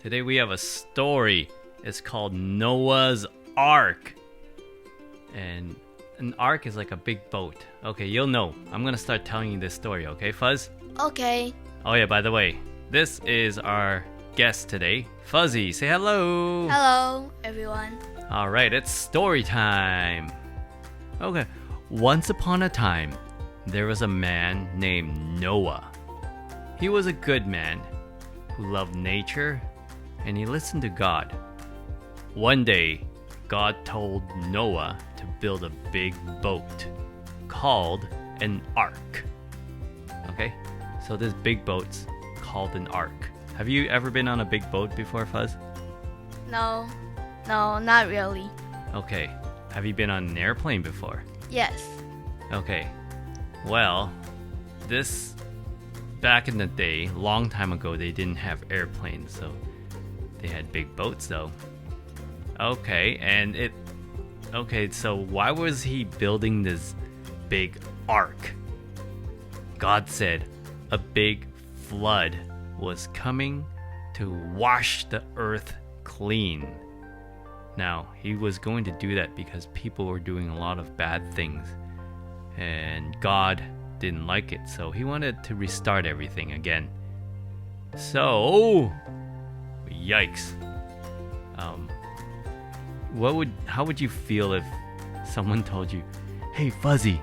Today we have a story. It's called Noah's Ark. And an ark is like a big boat. Okay, you'll know. I'm gonna start telling you this story, okay, Fuzz? Okay. Oh yeah, by the way, this is our guest today, Fuzzy. Say hello. Hello, everyone. All right, it's story time. Okay, once upon a time, there was a man named Noah. He was a good man who loved nature and he listened to God. One day, God told Noah to build a big boat called an ark. Okay, so this big boat's called an ark. Have you ever been on a big boat before, Fuzz? No, not really. Okay, have you been on an airplane before? Yes. Okay, well, back in the day, long time ago, they didn't have airplanes, so they had big boats though. Okay, so why was he building this big ark? God said a big flood was coming to wash the earth clean. Now, he was going to do that because people were doing a lot of bad things, and God didn't like it, so he wanted to restart everything again. So, yikes. How would you feel if someone told you, "Hey Fuzzy,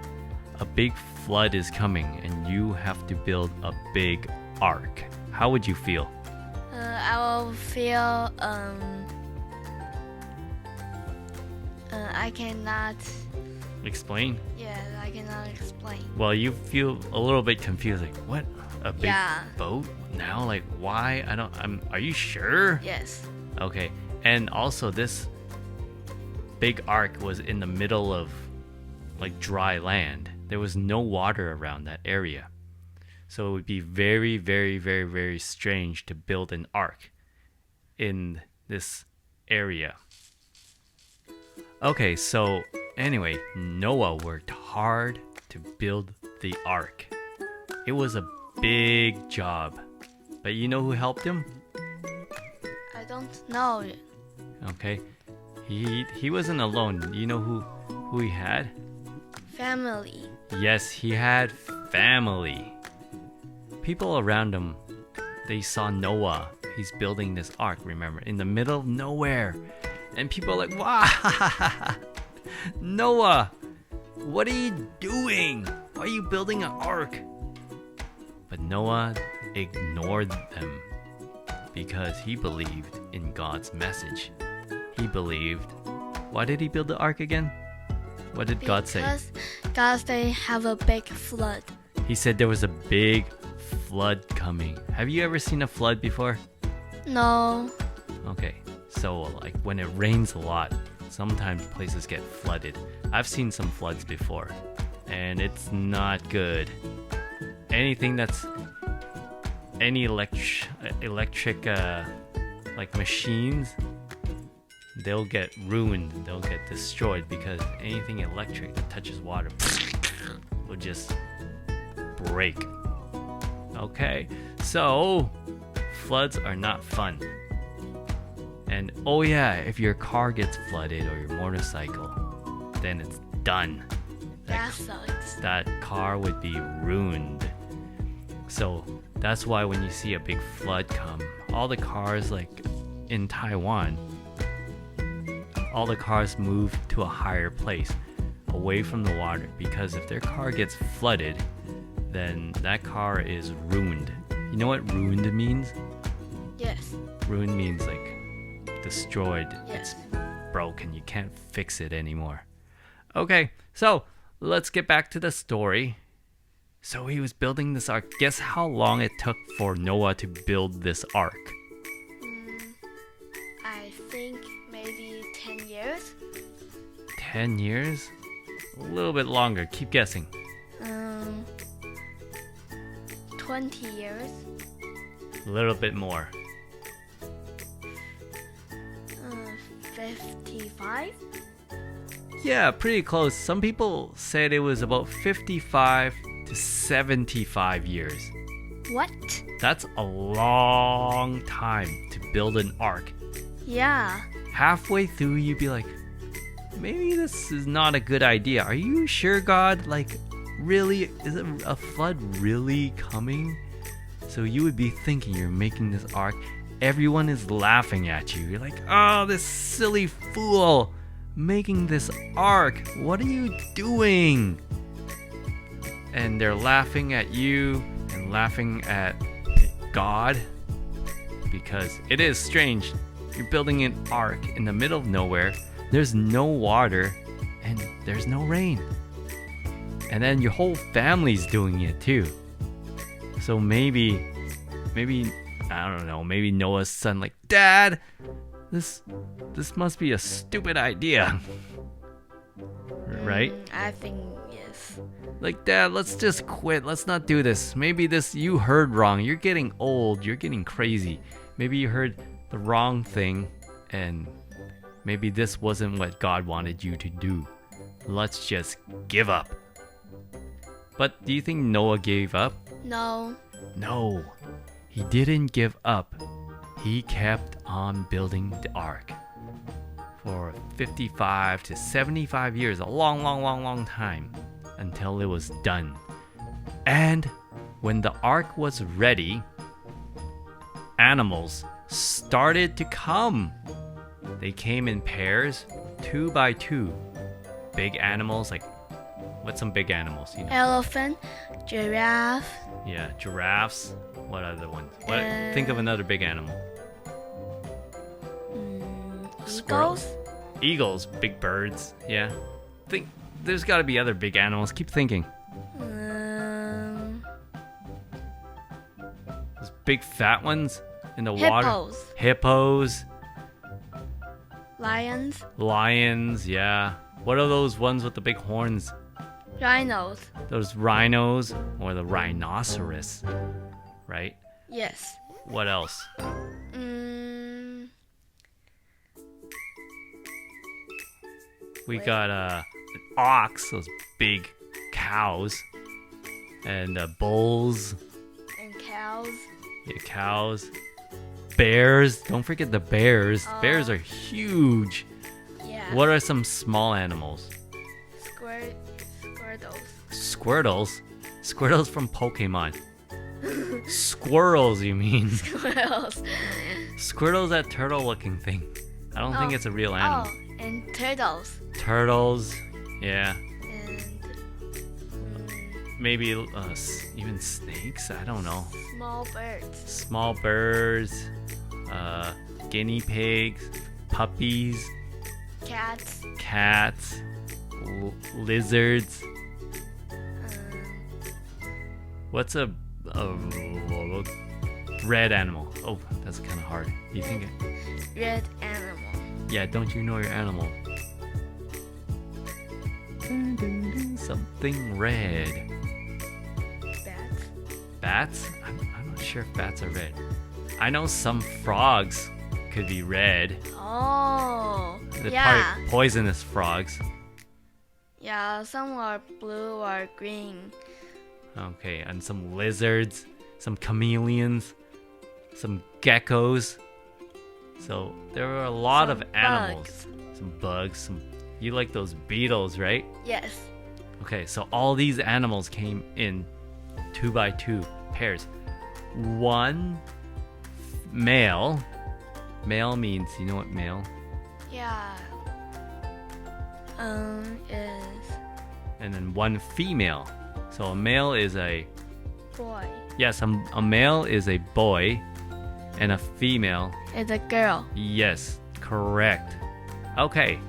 a big flood is coming and you have to build a big ark"? How would you feel? I will feel I cannot. Explain? Yeah, I cannot explain. Well, you feel a little bit confused, like, what? A big boat now? Like, why? Are you sure? Yes. Okay, and also this big ark was in the middle of like dry land. There was no water around that area. So it would be very, very, very, very strange to build an ark in this area. Okay, so anyway, Noah worked hard to build the ark. It was a big job. But you know who helped him? I don't know. Okay. He wasn't alone. You know who he had? Family. Yes, he had family. People around him, they saw Noah. He's building this ark, remember, in the middle of nowhere. And people are like, wow, Noah, what are you doing? Why are you building an ark? But Noah ignored them because he believed in God's message. He believed. Why did he build the ark again? What did God say? Because they have a big flood. He said there was a big flood coming. Have you ever seen a flood before? No. Okay, so like when it rains a lot, sometimes places get flooded. I've seen some floods before, and it's not good. Anything that's any electric like machines, they'll get ruined, they'll get destroyed because anything electric that touches water will just break. Okay, so floods are not fun. And oh yeah, if your car gets flooded or your motorcycle, then it's done. That sucks. That car would be ruined. So that's why when you see a big flood come, all the cars, like in Taiwan, all the cars move to a higher place away from the water, because if their car gets flooded, then that car is ruined. You know what ruined means? Yes. Ruined means like destroyed. Yes. It's broken. You can't fix it anymore. Okay, so let's get back to the story. So he was building this ark. Guess how long it took for Noah to build this ark? I think maybe 10 years. 10 years? A little bit longer. Keep guessing. 20 years. A little bit more. 55. Yeah, pretty close. Some people said it was about 55 to 75 years. What? That's a long time to build an ark. Yeah. Halfway through, you'd be like, maybe this is not a good idea. Are you sure, God? Like, really? Is a flood really coming? So you would be thinking you're making this ark. Everyone is laughing at you. You're like, oh, this silly fool making this ark. What are you doing? And they're laughing at you and laughing at God because it is strange. You're building an ark in the middle of nowhere. There's no water and there's no rain. And then your whole family's doing it too. So maybe I don't know, maybe Noah's son like, Dad, this must be a stupid idea. Right? I think yes. Like, Dad, let's just quit. Let's not do this. Maybe you heard wrong. You're getting old. You're getting crazy. Maybe you heard the wrong thing and maybe this wasn't what God wanted you to do. Let's just give up. But do you think Noah gave up? No. No, he didn't give up. He kept on building the ark for 55 to 75 years, a long time, until it was done. And when the ark was ready, animals started to come. They came in pairs, 2 by 2. Big animals, like, what's some big animals? You know? Elephant, giraffe. Yeah, giraffes. What other ones? Think of another big animal. Eagles. Eagles, big birds. Yeah. Think there's got to be other big animals. Keep thinking. Those big fat ones in the water. Hippos. Lions. Lions. Yeah. What are those ones with the big horns? Rhinos. Those rhinos or the rhinoceros, right? Yes. What else? We got an ox, those big cows, and bulls. And cows. Yeah, cows. Bears. Don't forget the bears. Bears are huge. Yeah. What are some small animals? Squirtles. Squirtles from Pokemon. Squirrels, you mean? Squirrels. Squirtle's that turtle-looking thing. I don't think it's a real animal. Oh, and turtles. Turtles, yeah. And maybe even snakes. I don't know. small birds. Small birds, guinea pigs, puppies, Cats. Lizards. What's a red animal? Oh, that's kind of hard. You think? Red animal. Yeah, don't you know your animal? Something red. Bats? I'm not sure if bats are red. I know some frogs could be red. Oh, They're yeah. probably poisonous frogs. Yeah, some are blue or green. Okay, and some lizards, some chameleons, some geckos. So there are a lot of animals. Bugs. Some bugs. You like those beetles, right? Yes. Okay, so all these animals came in 2 by 2 pairs. One male. Male means, you know what male? Yeah. Is And then one female. So a male is a boy. yes, a male is a boy, and a female. Is a girl. Yes, correct. Okay,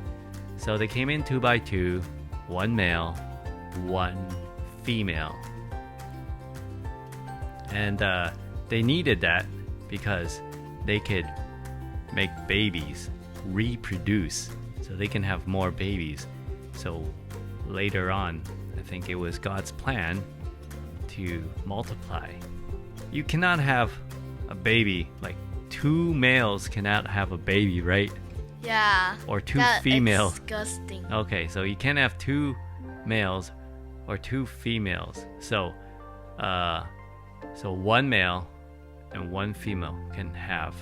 so they came in 2 by 2, one male, one female. And they needed that because they could make babies, reproduce, so they can have more babies. So later on, I think it was God's plan to multiply. You cannot have a baby, like 2 males cannot have a baby, right? Yeah. Or 2 females. Disgusting. Okay, so you can't have 2 males or 2 females. So one male, and one female can have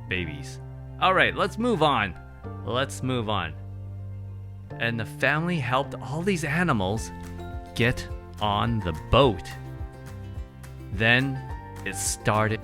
babies. All right, let's move on. Let's move on. And the family helped all these animals get on the boat. Then it started